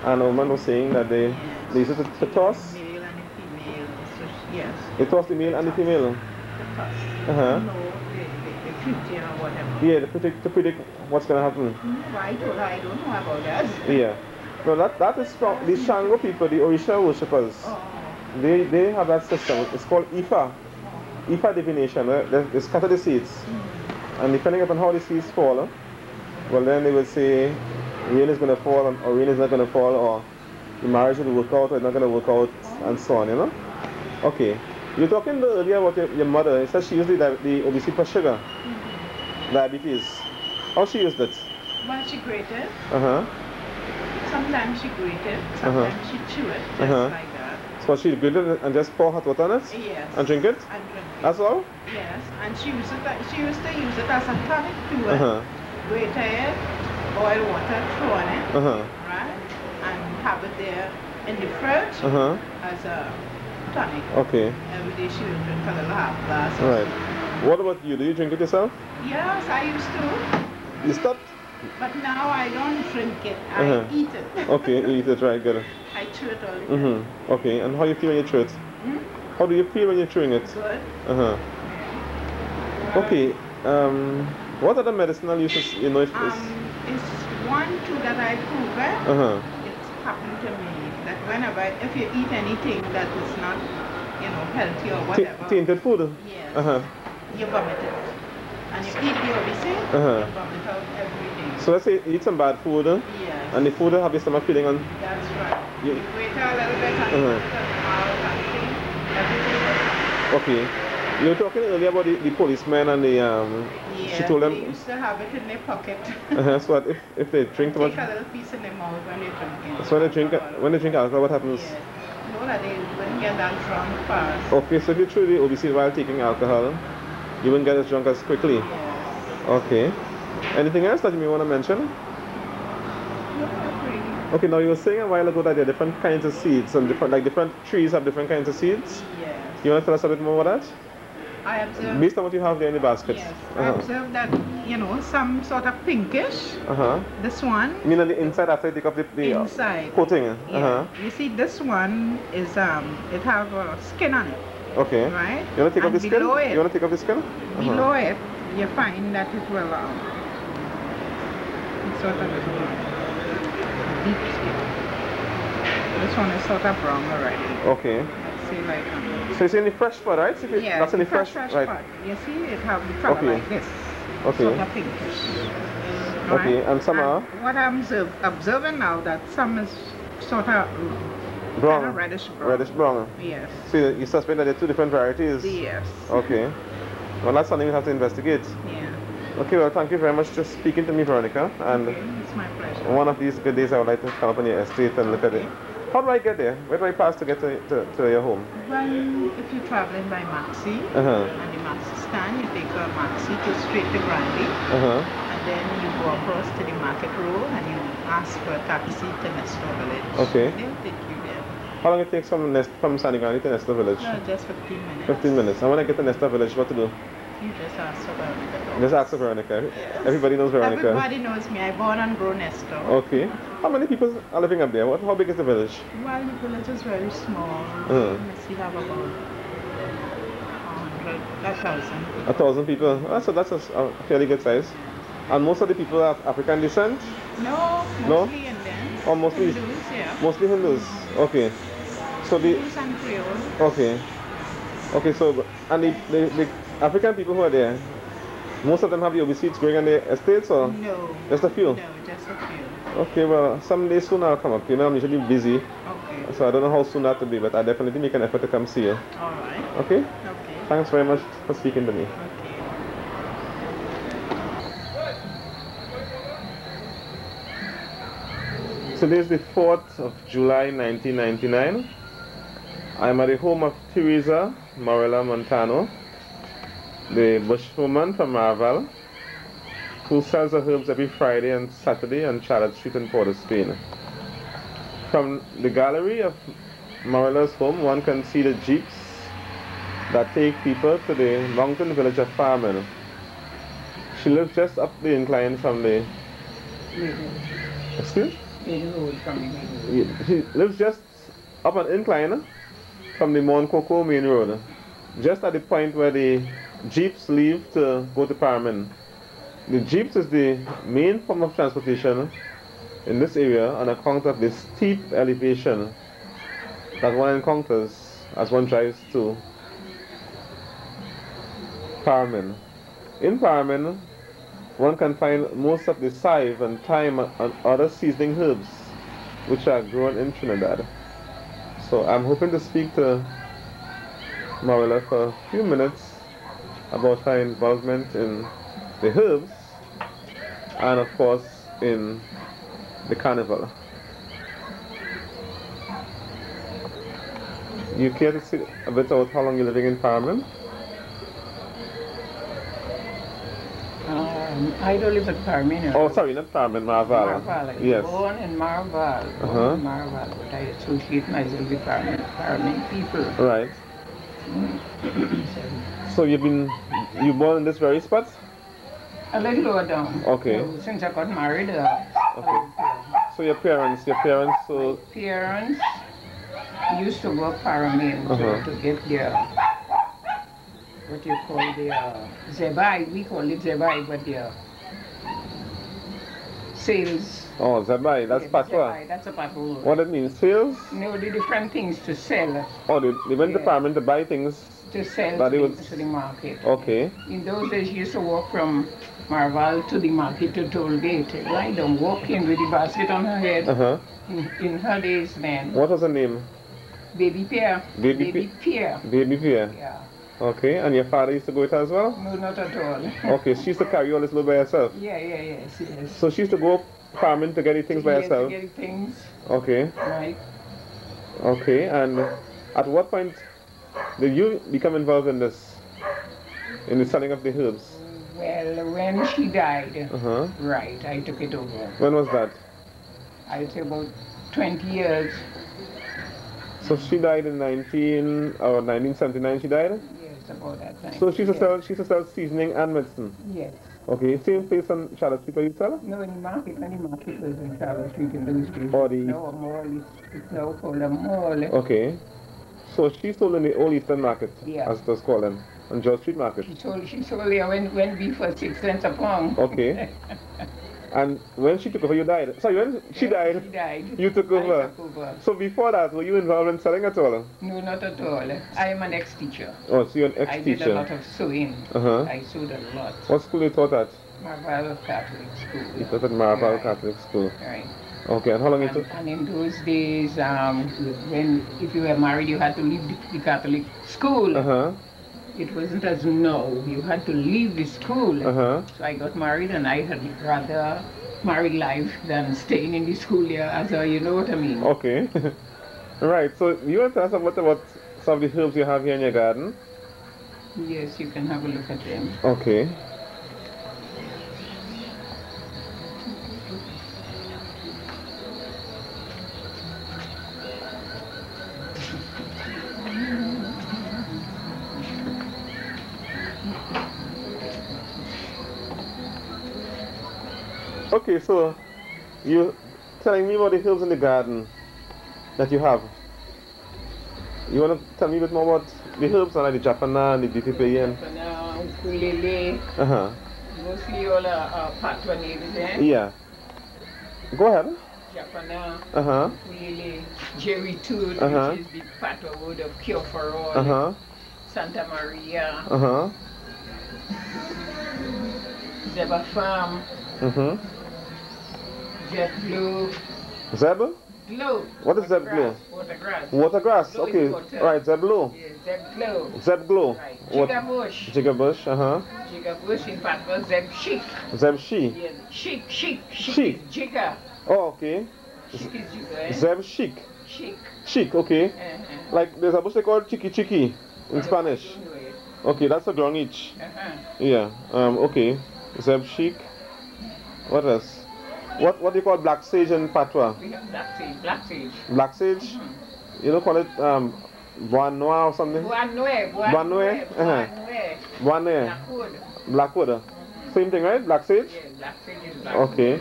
And a woman was saying that they used it to toss. The male and the female. So yes. They toss the male and the female. The toss. Uh-huh. No, the future or whatever. Yeah, to predict what's gonna happen. No, I don't know about that. Yeah. No, that is strong. The Shango people, the Orisha worshippers, Oh. they have that system. It's called Ifa. Ifa divination. They scatter the seeds. And depending upon how the seeds fall, well then they will say rain is going to fall or rain is not going to fall, or the marriage will work out or it's not going to work out, and so on, you know. Okay. You were talking earlier about your mother. You said she used the obesity for sugar, diabetes. How she used it? Well, she grated. Uh-huh. Sometimes she grated. Sometimes she chew it, just like that. So she grated it and just pour hot water on it? Yes. And drink it? And drink it. That's all? Yes. And she used to use it as a tonic too. Grate it, boil water, throw on it, right? And have it there in the fridge as a tonic. Okay. Every day she will drink a little half glass. Right. What about you? Do you drink it yourself? Yes, I used to. You stopped? But now I don't drink it. I eat it. Okay, you eat it, right, good. I chew it all the time. Okay, and how do you feel when you chew it? How do you feel when you're chewing it? Good. Okay. What other medicinal uses you know if it's one too that I proven. It's happened to me that whenever if you eat anything that is not, healthy or whatever. Tainted food? Yes. You vomit it. And you eat the obesity, you vomit out every day. So let's say you eat some bad food, yes. And the food have your stomach feeling on. That's right. You wait a little bit and you everything. Okay. You were talking earlier about the policemen and the she told them they used to have it in their pocket. So what if they drink too much? Take a little piece in their mouth when they drink it. So when they drink alcohol, what happens? Yes. No, that they wouldn't get that drunk fast. Okay, so if you chew the obesity while taking alcohol, you wouldn't get as drunk as quickly. Yes. Okay. Anything else that you may want to mention? Okay, now you were saying a while ago that there are different kinds of seeds, and different trees have different kinds of seeds. Yes. You want to tell us a bit more about that? I observed. Based on what you have there in the basket. Yes. I observed that some sort of pinkish. This one. You mean on the inside after you take off the inside coating? Yeah. You see, this one is it have a skin on it. Okay. Right. You want to take off the skin? Below it, you want to take off the skin? Below it, you find that it will it's sort of deep skin. This one is sort of brown already. Okay. Let's see, like. So it's in the fresh part, right? So yeah, that's in the fresh right? part. You see, it have the color like this. Okay. Sort of pinkish. Okay, right? and some are? What I'm observing now, that some is sort of brown. Kind of reddish brown. Reddish brown. Yes. So you suspect that there are two different varieties? Yes. Okay. Well, that's something we have to investigate. Yeah. Okay, well, thank you very much for speaking to me, Veronica. And it's my pleasure. One of these good days I would like to come up on your estate and look at it. How do I get there? Where do I pass to get to your home? Well, if you're traveling by Maxi, and the Maxi stand, you take a Maxi to straight to Granby, and then you go across to the Market Road and you ask for a taxi to Nestor Village. Okay. They'll take you there. How long it takes from Sandy Granby to Nestor Village? No, just 15 minutes. 15 minutes. And when I get to Nestor Village, what to do? You just ask for Veronica. Just ask for Veronica. Yes. Everybody knows Veronica. Everybody knows me. I born and grow Nestor. Okay. How many people are living up there? How big is the village? Well, the village is very small. We have about 1,000. 1,000 people. So that's a fairly good size. And most of the people are African descent? No, mostly Indians. Oh, mostly Hindus, yeah. Mostly Hindus. Okay. So the Hindus and Creole. Okay. Okay, so and the African people who are there, most of them have the obesity growing on their estates, or no? Just a few. No, just a few. Okay, well, someday soon I'll come up. I'm usually busy. Okay. So I don't know how soon that will be, but I definitely make an effort to come see you. All right. Okay. Okay. Thanks very much for speaking to me. Okay. Today is the 4th of July 1999. I'm at the home of Teresa Morella Montano, the bushwoman from Herbal, who sells her herbs every Friday and Saturday on Charlotte Street in Port of Spain. From the gallery of Morella's home, one can see the jeeps that take people to the mountain village of Farming. She lives just up the incline from the... Excuse? main road from the main road. He lives just up an incline from the Mount Coco main road. Just at the point where the jeeps leave to go to Paramin. The jeeps is the main form of transportation in this area on account of the steep elevation that one encounters as one drives to Paramin. In Paramin, one can find most of the saive and thyme and other seasoning herbs which are grown in Trinidad. So I'm hoping to speak to Marilla for a few minutes about her involvement in the herbs and of course in the carnival. You care to say a bit about how long you're living in Paramin? I don't live at Paramin. Oh, sorry, not Paramin, Marval. Marval. Yes. Born in Marval. Born in Marval, but I associate myself with Paramin people. Right. So you born in this very spot? A little lower down. Okay. So, since I got married. Okay. So your parents, so my parents used to work Paramin to get their, what you call their zebai. We call it zebai, but their sales. Oh, zebai, that's patois. Zebai, that's a patois. What it means, sales? No, the different things to sell. Oh, they went to Paramin to buy things. To sell to the market. Okay. In those days, you used to walk from Marval to the market to Tollgate. Lie down, walking with the basket on her head. In her days then. What was her name? Baby Pierre. Baby Pierre. Baby Pierre. Yeah. Okay, and your father used to go with her as well? No, not at all. Okay, she used to carry all this load by herself? Yes. So she used to go farming to get the things by herself? To get the things. Okay. Right. Okay, and at what point did you become involved in this? In the selling of the herbs? Well, when she died, right, I took it over. When was that? I'd say about 20 years. So she died in 1979 she died? Yes, about that time. So she used to sell seasoning and medicine? Yes. Okay, same place on Charlotte Street where you sell? No, in the market. When the market was in Charlotte Street in those days. Or the... No, a mall. It's now called a mall. Okay. So she sold in the old Eastern Market, as it was called then, on George Street Market? She sold there when beef was 6 cents a pound. Okay. And when she took over, you died? Sorry, when she died, you took over? I took over. So before that, were you involved in selling at all? No, not at all. I am an ex-teacher. Oh, so you're an ex-teacher. I did a lot of sewing. I sewed a lot. What school you taught at? Marval Catholic School. You taught at Marval Catholic School? Right. Okay, and how long it took? And in those days, if you were married, you had to leave the Catholic school. It wasn't as now. You had to leave the school. So I got married, and I had rather married life than staying in the school here, as you know what I mean. Okay. Right, so you want to tell us about some of the herbs you have here in your garden? Yes, you can have a look at them. Okay. Okay, so you're telling me about the herbs in the garden that you have. You want to tell me a bit more about the herbs, like the Japana and the DPP? Japana, ukulele. Mostly all patois names, eh? Yeah. Go ahead. Japana, ukulele, jerry tooth, which is the patois word of cure for all. Santa Maria. Zeba Farm. Zeb Blue. Zeb? Blue. What is Zeb Blue? Watergrass. Watergrass, okay. Right, Zeb Blue. Yes, Zeb Blue. Zeb Blue. Right. Jigabush. Jigabush, Jigabush in fact was Zeb Chic. Zeb Chic. Yes. Chic. Chic. Jiga. Oh, okay. Chic is Jiga, eh? Zeb Chic. Chic, okay. Like there's a bush they call Chiqui in Spanish. Okay, that's a ground each. Yeah. Okay. Zeb Chic. What else? What do you call black sage in patois? We have black sage. Black sage? You don't call it bois noir or something? Bois noir. Blackwood. Same thing, right? Black sage? Yeah, black sage is black. Okay.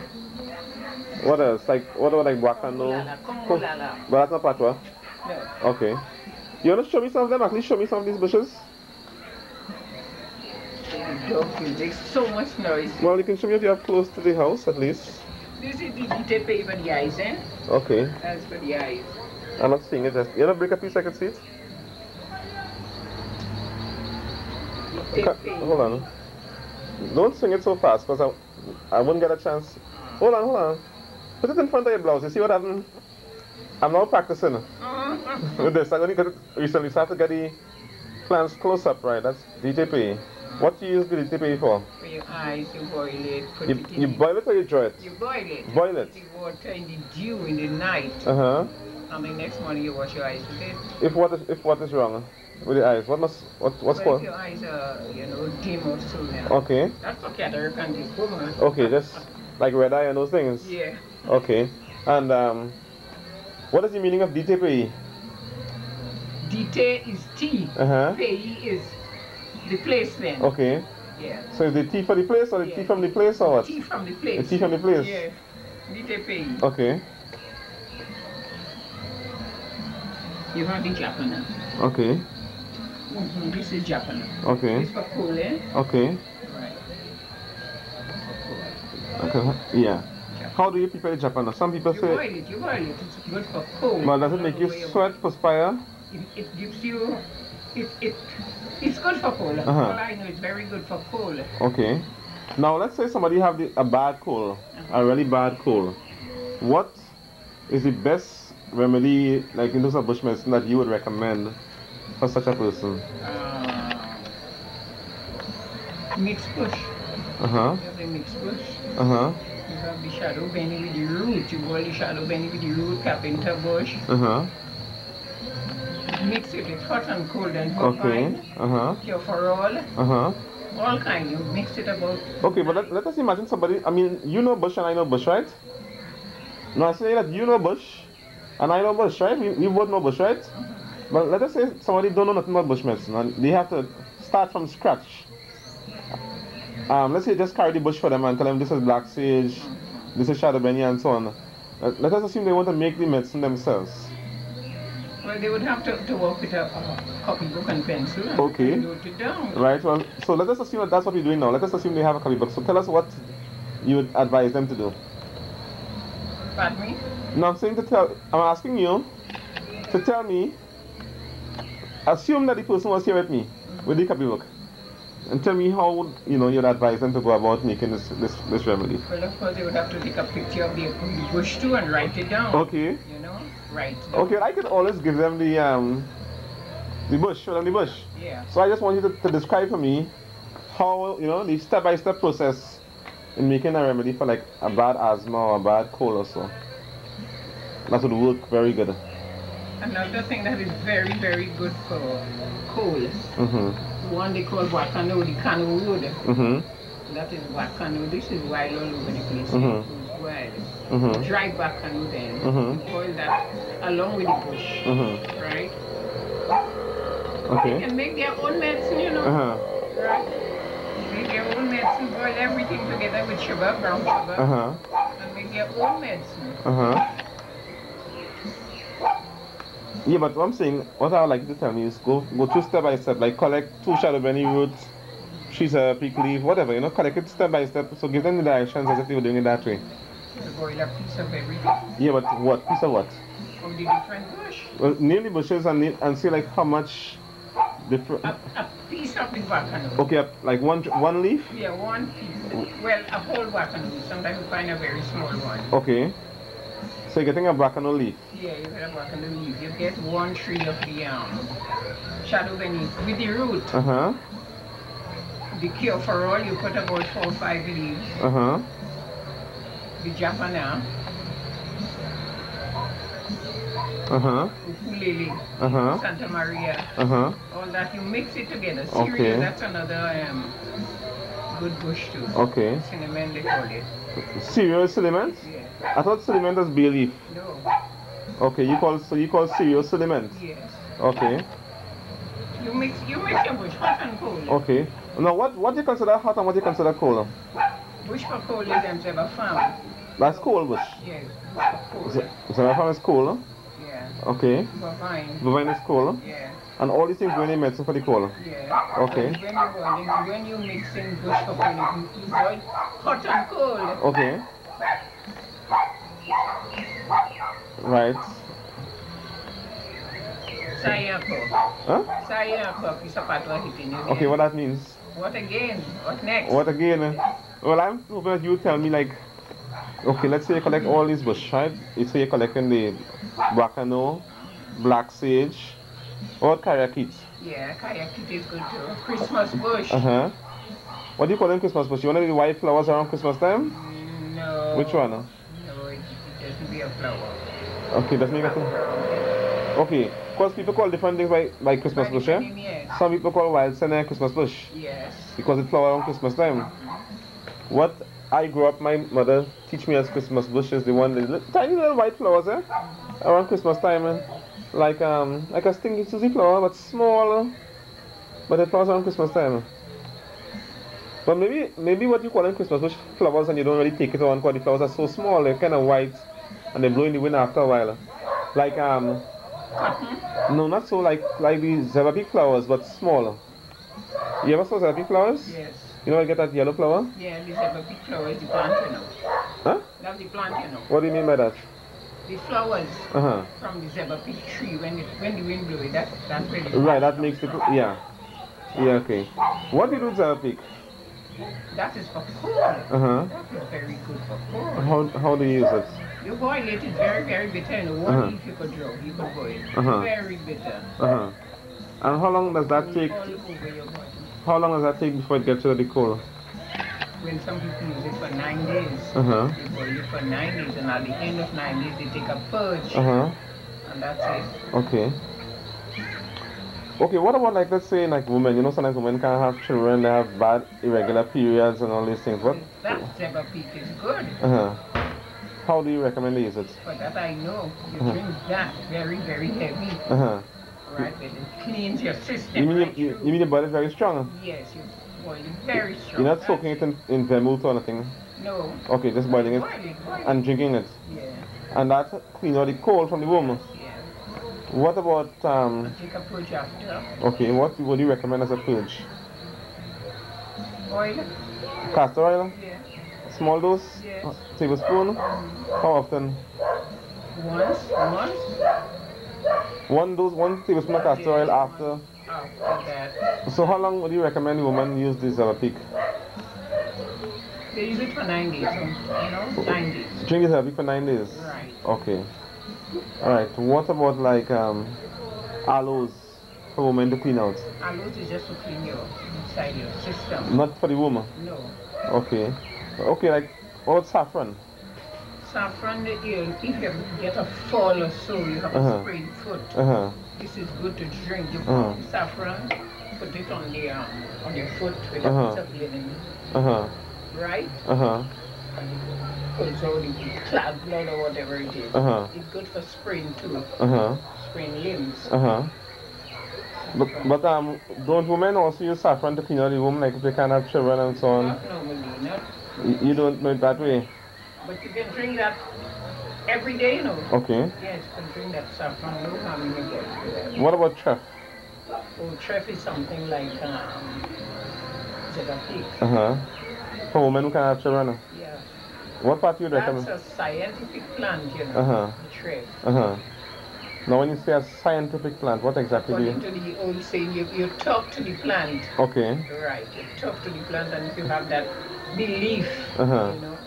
What else? Like, what about like guacano? Kongolala. But that's not patwa? No. Okay. You want to show me some of them? At least show me some of these bushes? It makes so much noise. Well, you can show me if you have close to the house, at least. This is the dite for the eyes, eh? Okay. That's for the eyes. I'm not seeing it. Just, you want to break a piece I can see it? Hold on. Don't swing it so fast, because I wouldn't get a chance. Hold on, hold on. Put it in front of your blouse. You see what happened? I'm now practicing with this. I'm going to get it recently, so I have to get the plants close up, right? That's DTP. What do you use the DTP for? For your eyes, you boil it. You boil it or you dry it? You boil it. Boil it. Put the water in the dew in the night. And the next morning you wash your eyes with it. If what is wrong with the eyes? What's if your eyes are, dim or so now. Okay. That's for cataract and glaucoma. Okay, just like red eye and those things? Yeah. Okay. And what is the meaning of DTP? Dite is tea. Pei is the place then. Okay. Yeah. So is the tea for the place or the tea from the place or what? Tea from the place. The tea from the place? Yeah. Dite pei. Okay. You have the Japan. Okay. This is Japan. Okay. This for cool, eh? Okay. Right. Okay. Yeah. How do you prepare the Japan? Some people say... You boil it. It's good for cold. But does it make you sweat, perspire? It gives you... It's good for cold. All I know, it's very good for cold. Okay. Now let's say somebody have a bad cold, a really bad cold. What is the best remedy, like in terms of bush medicine, that you would recommend for such a person? Mixed bush. You have the mixed bush. You have the shadow benny with the root. You boil the shadow benny with the root, carpenter bush. Mix it with hot and cold and hot wine. Cure for all kinds. You mix it about. Okay, but let us imagine somebody. I mean, you know bush and I know bush, right? Now I say that you know bush and I know bush, right? We both know bush, right? But let us say somebody don't know nothing about bush medicine and they have to start from scratch. Let's say just carry the bush for them and tell them this is black sage, this is shadow benny and so on. Let us assume they want to make the medicine themselves. Well, they would have to work with a copybook and pencil and note it down. Right, well, so let us assume that that's what we're doing now. Let us assume they have a copybook. So tell us what you would advise them to do. Pardon me? No, I'm asking you to tell me, assume that the person was here with me with the copybook. And tell me how you'd advise them to go about making this remedy. Well, of course, they would have to take a picture of the bush too and write it down. Okay. Write. Okay, I could always give them the bush, show them the bush. Yeah. So I just want you to describe for me how the step-by-step process in making a remedy for like a bad asthma or a bad cold or so. That would work very good. Another thing that is very, very good for cold. One they call guacano, the cano wood. That is guacano. This is wild all over the place. It's wild. Dry guacano then. You boil that along with the bush. Right? Okay. They can make their own medicine, Right? Make their own medicine, boil everything together with sugar, brown sugar. And make their own medicine. Yeah, but what I'm saying, what I would like you to tell me is go through step by step, like collect 2 shadow benny roots, 3 pig leaf, whatever, collect it step by step, so give them the directions as if you were doing it that way. You boil a piece of everything. Yeah, but what? Piece of what? Of the different bush. Well, name the bushes and see like how much different... A piece of the guacano. Okay, like one leaf? Yeah, one piece. Well, a whole guacano. Sometimes you find a very small one. Okay. So you're getting a guacano leaf? Yeah, you get a guacano leaf. You get 1 tree of the shadow benny with the root. The cure for all, you put about 4 or 5 leaves. The Japana. Ukulele. Santa Maria. All that, you mix it together. Cereal, that's another good bush too. Okay. Cinnamon, they call it. Cereal cinnamon? Yeah. I thought cinnamon was bay leaf. No. Okay, you call cereal cinnamon? Yes. Okay. You mix your bush, hot and cold. Okay. Now what do you consider hot and what do you consider cold? Bush for cold is them to have a farm. That's cold bush. Yeah, bush for cold. Xenophon is cold, huh? Yeah. Okay. Bovine. Bovine is cold, huh? Yeah. And all these things going in medicine for the cold. Yeah. Okay. When you mixing bush for cold, you avoid hot and cold. Okay. Right. Sayako. Huh? Sayako is a part of hitting you. Okay, what that means? What again? What next? What again? Well, I'm hoping that you tell me, like, okay, let's say you collect all these bush, right? You say you're collecting the Bracano, black sage, or kayakit. Yeah, kayakit is good too. Christmas bush. Uh-huh. What do you call them Christmas bush? You want to do the white flowers around Christmas time? No. Which one? No, it doesn't be a flower. Okay, that's me. Okay, because people call different things by Christmas bush, yeah? Yes. Some people call wild senna Christmas bush. Yes. Because it flower around Christmas time. What I grew up, my mother teach me as Christmas bush is the one, the tiny little white flowers, eh? Around Christmas time, like a stinky Susie flower, but small. But it flowers around Christmas time. But maybe what you call them Christmas bush flowers and you don't really take it on because the flowers are so small, they're kind of white and they blow in the wind after a while. Like no, not so like the Zebra flowers, but smaller. You ever saw Zebra flowers? Yes. You know I get that yellow flower? Yeah, the Zebra flower is the plant, you know. Huh? That's the plant, you know. What do you mean by that? The flowers Uh-huh. from the Zebra tree, when the wind blows, that's really Right, that makes the, yeah. Yeah, okay. What do you do with Zebra peak? That is for cold. Uh-huh. That is very good for cold. How do you use it? You boil it, it's very, very bitter. And one leaf you could draw, you could boil. Very bitter. Uh-huh. And how long does that take? All over your body. How long does that take before it gets to the cold? When some people use it for 9 days, Uh-huh. they boil it for 9 days, and at the end of 9 days, they take a purge, Uh-huh. and that's it. Okay. Okay, what about, like, let's say, like, women, you know, sometimes women can't have children, they have bad irregular periods and all these things. What? That Zebra peak is good. Uh-huh. How do you recommend to use it? For that I know, you drink that very, very heavy. Uh-huh. Right, but it cleans your system. You mean right you through. mean your body is very strong? Yes, you boil it very strong. You're not soaking it in vermouth or anything? No. Okay, just boiling it Boil it. and drinking it. Yeah. And that cleans out the cold from the womb. Yeah. What about Take a purge after. okay, what would you recommend as a purge? Oil. Castor oil? Yeah. Small dose? Yes. Tablespoon? How often? Once. One tablespoon of castor oil after. After that. So how long would you recommend the woman use this peak? They use it for 9 days, so, 9 days. Drink this peak for 9 days? Right. Okay. Alright, what about like aloes for women to clean out? Aloes is just to clean your inside your system. Not for the woman? No. Okay. Okay, like what about saffron? Saffron, if you get a fall or so, you have a sprained foot. This is good to drink. You put saffron, put it on your foot with a piece of linen. Right? Pulls out the clot blood or whatever it is. It's good for sprained too. Sprained limbs. But don't women also use saffron to clean out the womb, like if they can't have children and so on? Not normally, not. You don't know it that way? But you can drink that every day, you know. Okay. Yes, you can drink that saffron, no harm in it. What about treff? Oh, treff is something like Zebra peak. For women who can't have children? Yeah. What part do you recommend? That's a scientific plant, you know. Treff. Now when you say a scientific plant, what exactly do you... According to the old saying, you talk to the plant. Okay. Right, you talk to the plant, and if you have that belief, you know,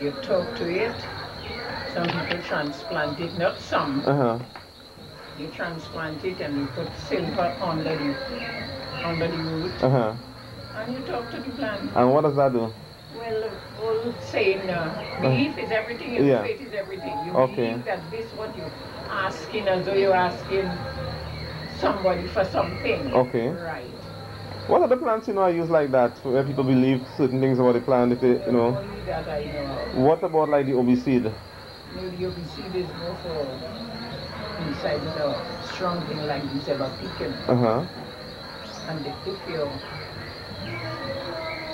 you talk to it. Some people transplant it, not some. You transplant it and you put silver under the root. And you talk to the plant. And what does that do? Well, old saying, belief is everything, and faith is everything. You believe that this what you're asking, as though you're asking somebody for something. Okay. Right. What are the plants I use like that, where people believe certain things about the plant, if they, Only that I know. What about like the obi seed? No, the obi seed is more for inside the strong thing like the Zebra pecan. And if you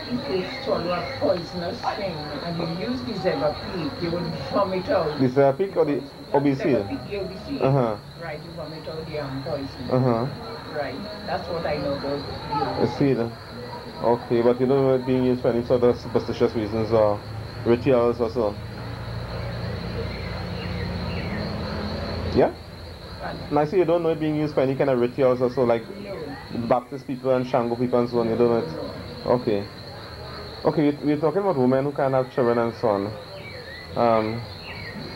If it's all a poisonous thing, and you use the zebra peak, you will vomit out. The zebra peak or the OBC? Zebra peak, the OBC. Right, you vomit out the poison. Right, that's what I know about the I see that. Okay, but you don't know it being used for any sort of superstitious reasons or rituals or so? Yeah? And I see you don't know it being used for any kind of rituals or so, like Baptist people and Shango people and so on, you don't know it? Okay. Okay, we're talking about women who can't have children and so on.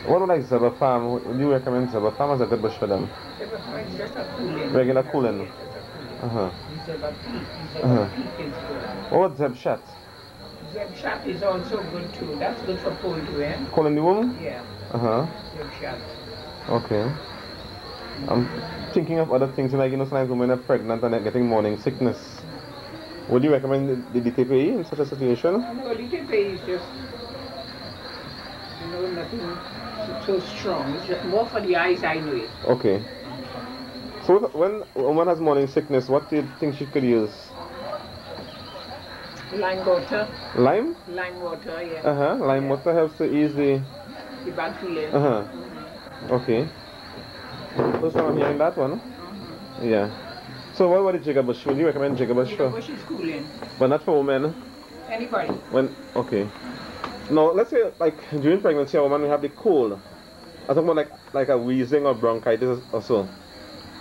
What about like zebra farm? Would you recommend zebra farm as a good bush for them? Zebra farm is just a cooling. Regular cooling? Zebra peak is good. What about zeb shat? Zeb shat is also good too. That's good for poultry, eh? Cooling the womb? Yeah. Zeb shat. Okay. I'm thinking of other things, like, you know, sometimes women are pregnant and they're getting morning sickness. Would you recommend the DTPE in such a situation? No, DTPE is just, you know, nothing so strong. It's just more for the eyes, I know it. Okay. So when a woman has morning sickness, what do you think she could use? Lime water. Lime? Lime water, yeah. Lime water helps to ease the bad feeling. Okay. First time I'm hearing that one. Yeah. So what about the jiggerbush? Would you recommend jiggerbush for? Jiggerbush is cooling. But not for women? Anybody. Okay. Now let's say like during pregnancy a woman will have the cold. I'm talking about like a wheezing or bronchitis or so.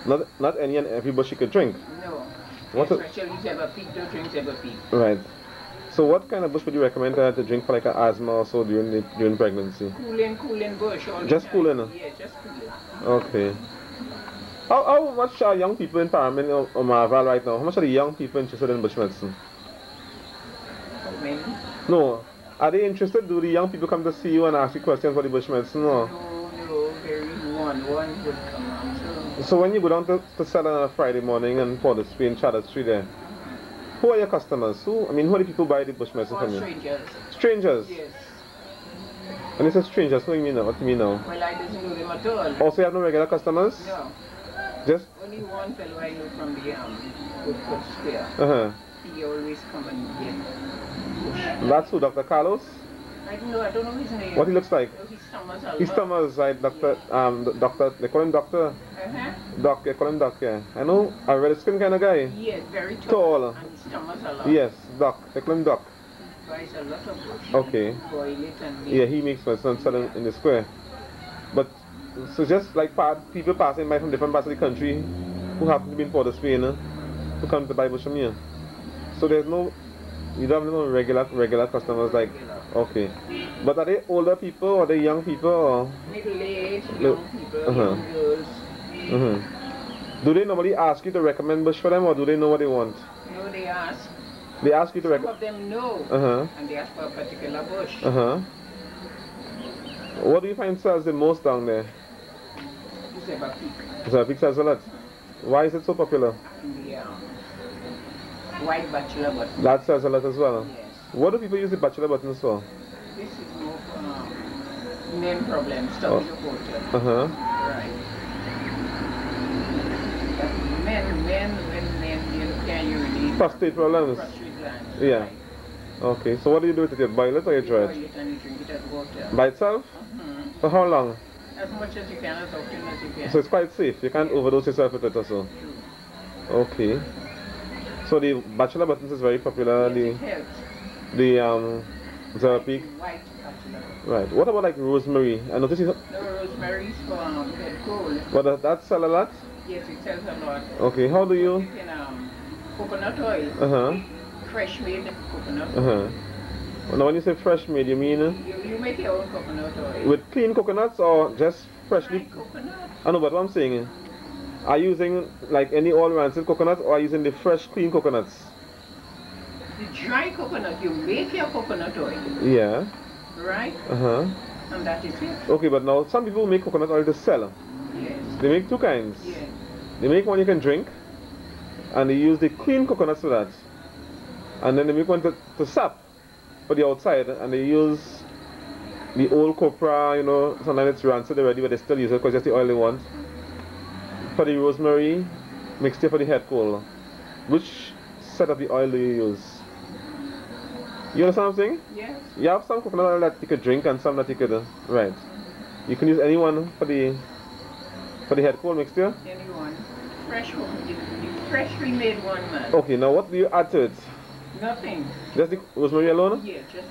Not any and every bush she could drink. No. Especially zebra peak, don't drink zebra peak. Right. So what kind of bush would you recommend her to drink for like an asthma or so during pregnancy? Cooling bush. Just cooling? Yeah, just cooling. Okay. How much are young people in Paramin or Marval right now? How much are the young people interested in bush medicine? How many? No. Are they interested? Do the young people come to see you and ask you questions about the bush medicine? Or? No, there is one would come out. So when you go down to sell on a Friday morning and Port of Spain, Charlotte Street there, who are your customers? Who are the people buy the bush medicine from you? Strangers. Strangers? Yes. And you say strangers, what do you mean now? What do you mean now? Well, I don't know them at all. Also you have no regular customers? No. Just? Only one fellow I know from the Woodford Square. He always come and get. That's who, Dr. Carlos? I don't know his name. What he looks like? Oh, he stammers a lot. He stammers, right? Doctor, they call him Doctor? Doc, they call him Doc, yeah. I know, a red skin kind of guy. Yes, very tall. And he stammers a lot. Yes, Doc, they call him Doc. He buys a lot of bush. Okay. Boil it and yeah, he makes medicine and selling in the square. But, so just like people passing by from different parts of the country who happen to be in Port of Spain, who come to buy bush from here. So there's no, you don't have no regular customers like, okay. But are they older people or are they young people or? Middle-aged, young people, young girls. Do they normally ask you to recommend bush for them or do they know what they want? No, they ask. They ask you to recommend? Some of them know. And they ask for a particular bush. What do you find sells the most down there? Zebra peak. Zebra peak sells a lot. Why is it so popular? The white bachelor button. That sells a lot as well? Yes. What do people use the bachelor buttons for? This is more for men problems, stoppage of water. Right. Men, you can't urinate. Prostate problems? Prostate glands. Yeah. Right. Okay, so what do you do with it? You boil it or you dry it? Boil it and you drink it as water. By itself? For how long? As much as you can, as often as you can. So it's quite safe, you can't overdose yourself with it or so? Okay. So the bachelor buttons is very popular. Yes, it helps. The Zebra peak. White bachelor. Right. What about like rosemary? I noticed you. No, rosemary is for head cold. But that sell a lot? Yes, it sells a lot. Okay. How do you? You can coconut oil. Fresh made coconut. Now when you say fresh made, you mean? You make your own coconut oil. With clean coconuts or just freshly? Coconut. I know, but what I'm saying, are you using like any oil rancid coconut or are you using the fresh clean coconuts? The dry coconut, you make your coconut oil. Yeah. Right? And that is it. Okay, but now some people make coconut oil to sell. Yes. They make two kinds. Yes. They make one you can drink, and they use the clean coconuts for that. And then they make one to sap for the outside, and they use the old copra, you know, sometimes it's rancid already, but they still use it because that's the oil they want. For the rosemary, mixture for the head cold. Which set of the oil do you use? You understand what I'm saying? Yes. You have some coconut oil that you could drink and some that you could, right. You can use any one for the head cold mixture? Anyone. Fresh one. The freshly made one, man. Okay, now what do you add to it? Nothing. Just the rosemary alone? Yeah, just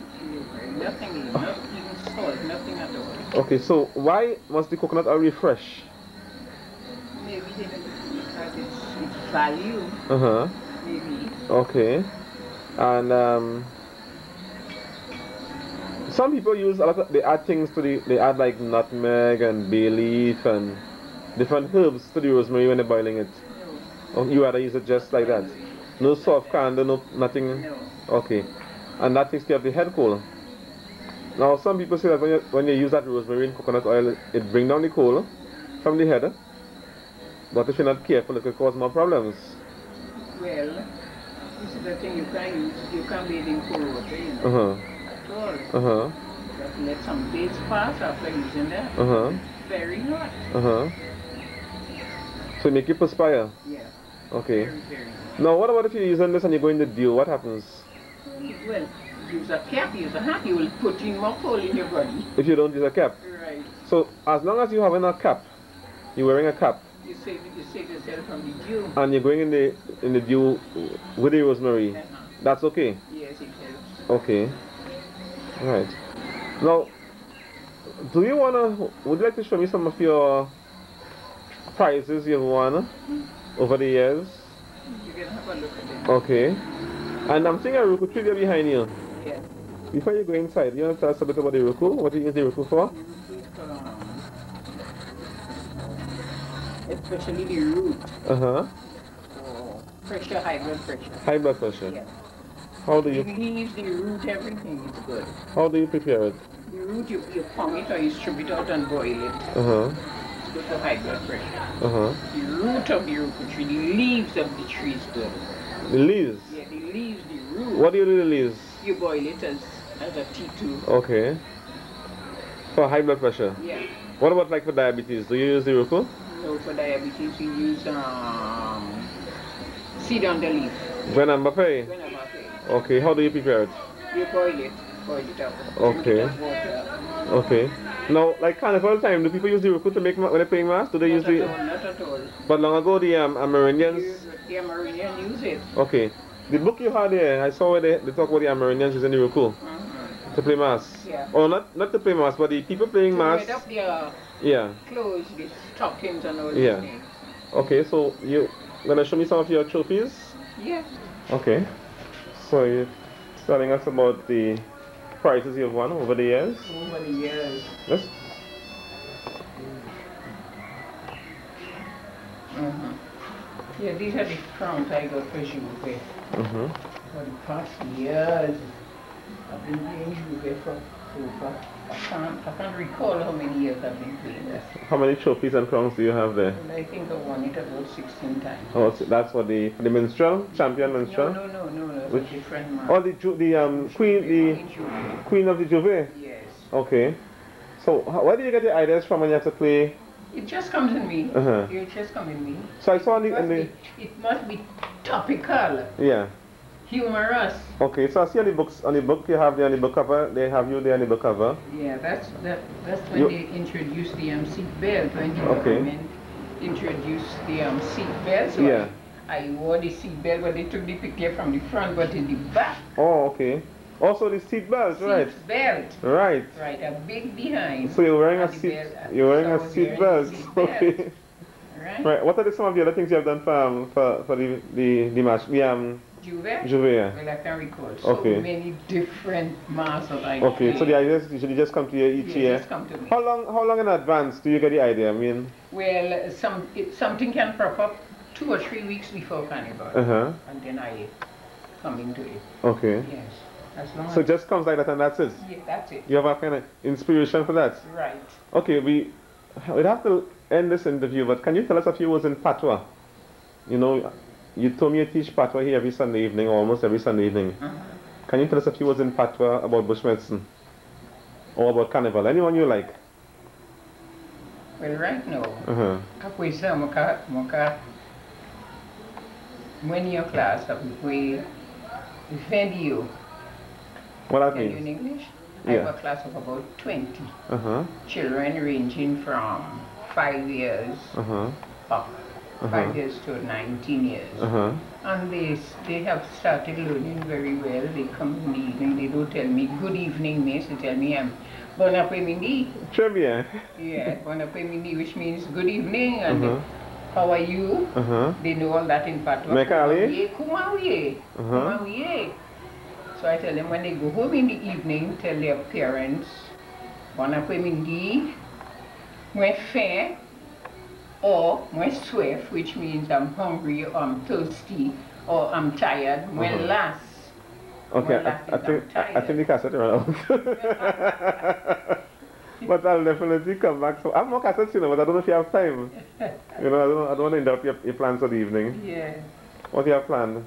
nothing, not even salt, nothing at all. Okay, so why must the coconut oil be fresh? Maybe because it's value. Uh-huh. Maybe. Okay. And some people use a lot of, they add things to they add like nutmeg and bay leaf and different herbs to the rosemary when they're boiling it. No. Or you rather use it just like that? No soft candle, no nothing? No. Okay. And that takes care of the head cold. Now some people say that when you use that rosemary and coconut oil, it brings down the cold from the head. But if you're not careful, it could cause more problems. Well, this is the thing you can't use. You can't bathe in cold water, you know. Uh-huh. At all. Uh-huh. Just let some days pass after using that. Uh-huh. Very hot. Uh-huh. So make you perspire? Yeah. Okay. Very, very. Now what about if you're using this and you go in the dew? What happens? Well, use a cap, use a hat, you will put in more cold in your body. If you don't use a cap? Right. So as long as you have a cap, you're wearing a cap. You save yourself from the dew. And you're going in the dew with the rosemary. That's okay? Yes, it helps. Okay. Right. Now, would you like to show me some of your prizes you've won over the years? You can have a look at them. Okay. And I'm seeing a Roku tree there behind you. Yes. Before you go inside, you want to tell us a bit about the Roku? What do you use the Roku for? Especially the root. Uh-huh. Pressure, high blood pressure. High blood pressure? Yes. How do The you leaves, the root, everything is good. How do you prepare it? The root, you pound it or you strip it out and boil it. Uh-huh. It's good for high blood pressure. Uh-huh. The root of the Roku tree, the leaves of the tree is good. The leaves? Yeah, the leaves, the root. What do you do with the leaves? You boil it as a tea too. Okay. For high blood pressure? Yeah. What about like for diabetes? Do you use the Roku? No, for diabetes you use seed on the leaf. Grenamba Fay? Whenever okay. Okay, how do you prepare it? You boil it up. Okay. Drink it as water. Okay. Now, like Carnival time, do people use the Roku to make when they're playing mass? Do they use the... Not at all. But long ago, the Amerindians... The Amerindians use it. Okay. The book you had there, I saw where they talk about the Amerindians using the Roku to play mass. Yeah. Or not to play mass, but the people playing mass... To up their yeah. clothes, the stockings and all Yeah. these things. Okay, so you're gonna show me some of your trophies? Yeah. Okay. So you're telling us about the prizes you've won over the years? Over the years. Yes? Yeah, these are the crowns I got for Juve. For the past years, I've been playing Juve for over. I can't recall how many years I've been playing this. How many trophies and crowns do you have there? And I think I won it about 16 times. Oh, so that's for the minstrel? Champion minstrel? No, that's Which? a different man. Oh, the queen of the Juve? Yes. Okay. So where do you get the ideas from when you have to play? It just comes in me. It just comes in me. So I saw in It must be topical. Yeah. Humorous. Okay, so I see on the book you have there on the book cover, they have you there on the book cover. Yeah, that's when they introduced the seat belt, when the government introduced the seat belt. So yeah. I wore the seat belt, but they took the picture from the front, but in the back. Oh, okay. Also the seat belt, right? Seat belt. Right. Right, a big behind. So you're wearing a seat. You're wearing a seat belt. Okay. Right. Right. What are some of the other things you have done for the match? Juve, yeah. Well, I can recall so many different masses. Okay, so the ideas usually just come to you each year. Just come to me. How long in advance do you get the idea? I mean, well, something can crop up 2 or 3 weeks before Carnival, and then I come into it. Okay. Yes. As long so it just comes like that and that's it? Yeah, that's it. You have a kind of inspiration for that? Right. Okay, we'd have to end this interview, but can you tell us a few words in Patois? You know, you told me you teach Patois here every Sunday evening, or almost every Sunday evening. Can you tell us a few words in Patois about bush medicine? Or about Carnival? Anyone you like? Well, right now, when your class, we defend you What that tell you means? in English? I Yeah. have a class of about 20 Uh-huh. children ranging from 5 years Uh-huh. up, Uh-huh. 5 years to 19 years. Uh-huh. And they have started learning very well. They come in the evening, they don't tell me, good evening, miss. They tell me, bon après-midi. Très bien. Yeah, bon après-midi, which means good evening, and Uh-huh. how are you? Uh-huh. They know all that in patois. Mekali? Comment vous êtes? Comment vous êtes? So I tell them when they go home in the evening, tell their parents, bon après-midi, moi faim, or moi soif, which means I'm hungry, or I'm thirsty, or I'm tired, moi las. Okay, I think the cassette ran out. But I'll definitely come back. So I have more cassettes, you know, but I don't know if you have time. You know, I don't want to interrupt your plans for the evening. Yeah. What do you have planned?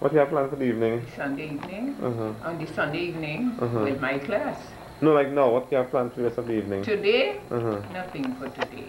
What do you have planned for the evening? Sunday evening. On the Sunday evening with my class. No, like no. What do you have planned for the rest of the evening? Today? Nothing for today.